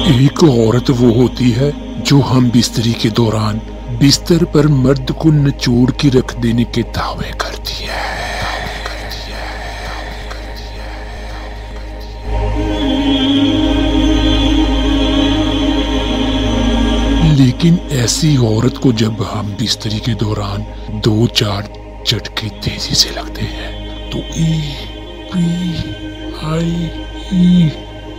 ایک عورت وہ ہوتی ہے جو ہم بستری کے دوران بستر پر مرد کو نچوڑ کے رکھ دینے کے دعوے کرتی ہے۔ لیکن ایسی عورت کو جب ہم بستری کے دوران 2-4 جھٹکے تیزی سے لگتے ہیں تو ای پی آئی ای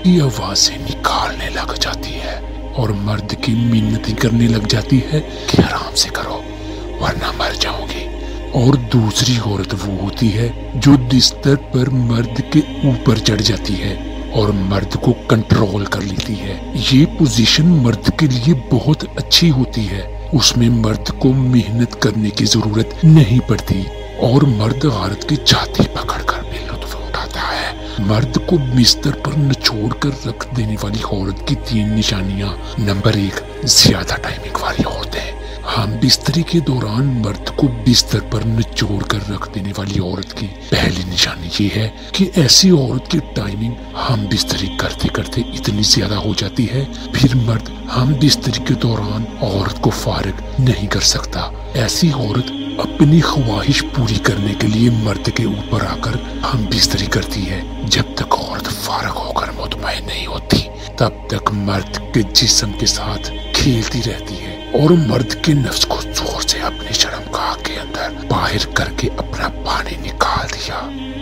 کی آوازیں نکالنے لگ جاتی ہے اور مرد کی منتیں کرنے لگ جاتی ہے کہ آرام سے کرو ورنہ مر جاؤں گی۔ اور دوسری عورت وہ ہوتی ہے جو بستر پر مرد کے اوپر چڑھ جاتی ہے اور مرد کو کنٹرول کر لیتی ہے۔ یہ پوزیشن مرد کے لیے بہت اچھی ہوتی ہے، اس میں مرد کو محنت کرنے کی ضرورت نہیں پڑتی اور مرد عورت کی چھاتی پکڑ کر بھی لطف اٹھاتا ہے۔ مرد کو بستر پر نچوڑ کر رکھ دینے والی عورت کی 3 نشانیاں۔ نمبر 1، زیادہ ٹائمنگ والی عورتیں۔ ہم بستری کے دوران مرد کو بستر پر نچوڑ کر رکھ دینے والی عورت کی پہلی نشانی یہ ہے کہ ایسی عورت کی ٹائمنگ ہم بستری کرتے کرتے اتنی زیادہ ہو جاتی ہے پھر مرد ہم بستری کے دوران عورت کو فارغ نہیں کر سکتا۔ ایسی عورت اپنی خواہش پوری کرنے کے لیے مرد کے اوپر آ کر ہم بستری کرتی ہے۔ جب تک عورت فارغ ہو کر مطمئن نہیں ہوتی تب تک مرد کے جسم کے ساتھ کھیلتی رہتی ہے اور مرد کے نفس کو زور سے اپنی شرمگاہ کے اندر باہر کر کے اپنا پانی نکال دیا۔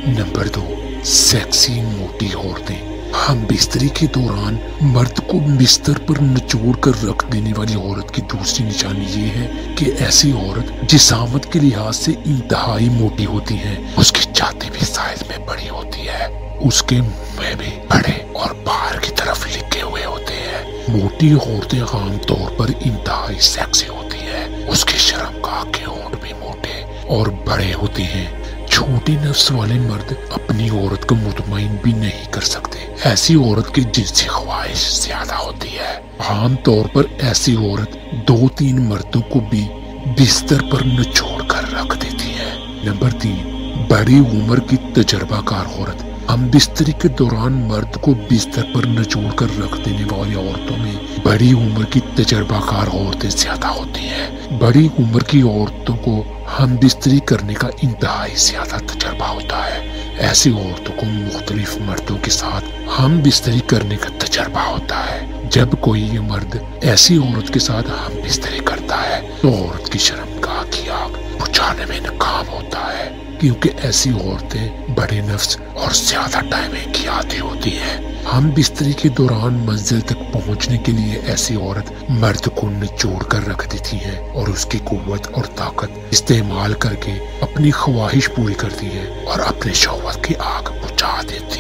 نمبر 2، سیکسی موٹی عورتیں۔ ہم بستری کے دوران مرد کو بستر پر نچوڑ کر رکھ دینے والی عورت کی دوسری نشانی یہ ہے کہ ایسی عورت جسامت کے لحاظ سے انتہائی موٹی ہوتی ہے، اس کی چھاتی بھی سائز میں بڑی ہوتی ہے، اس کے منہ بھی بڑے اور باہر کی طرف لکھے ہوئے ہوتے ہیں۔ موٹی عورتیں عام طور پر انتہائی سیکسی ہوتی ہیں، اس کے شرمگاہ کے ہونٹ بھی موٹے اور بڑے ہوتے ہیں۔ چھوٹی نفس والے مرد اپنی عورت کو مطمئن بھی نہیں کر سکتے، ایسی عورت کی جنسی خواہش زیادہ ہوتی ہے۔ عام طور پر ایسی عورت 2-3 مردوں کو بھی بستر پر نچوڑ کر رکھ دیتی ہے۔ نمبر 3، بڑی عمر کی تجربہ کار عورت۔ ہم بستری کے دوران مرد کو بستر پر نچوڑ کر رکھ دینے والی عورتوں میں بڑی عمر کی تجربہ کار عورتیں زیادہ ہوتی ہیں۔ بڑی عمر کی عورتوں کو ہم بستری کرنے کا انتہائی زیادہ تجربہ ہوتا ہے۔ ایسی عورتوں کو مختلف مردوں کے ساتھ ہم بستری کرنے کا تجربہ ہوتا ہے۔ جب کوئی یہ مرد ایسی عورت کے ساتھ ہم بستری کرتا ہے تو عورت کی شرمگاہ کی آگ بجھانے میں ناکام ہوتا ہے، کیونکہ ایسی عورتیں بڑے نفس اور زیادہ ٹائمنگ کی عادی ہوتی ہیں۔ ہم بستری کے دوران منزل تک پہنچنے کے لیے ایسی عورت مرد کو نچوڑ کر رکھ دیتی ہے اور اس کی قوت اور طاقت استعمال کر کے اپنی خواہش پوری کرتی ہے اور اپنے شہوت کی آگ بجھا دیتی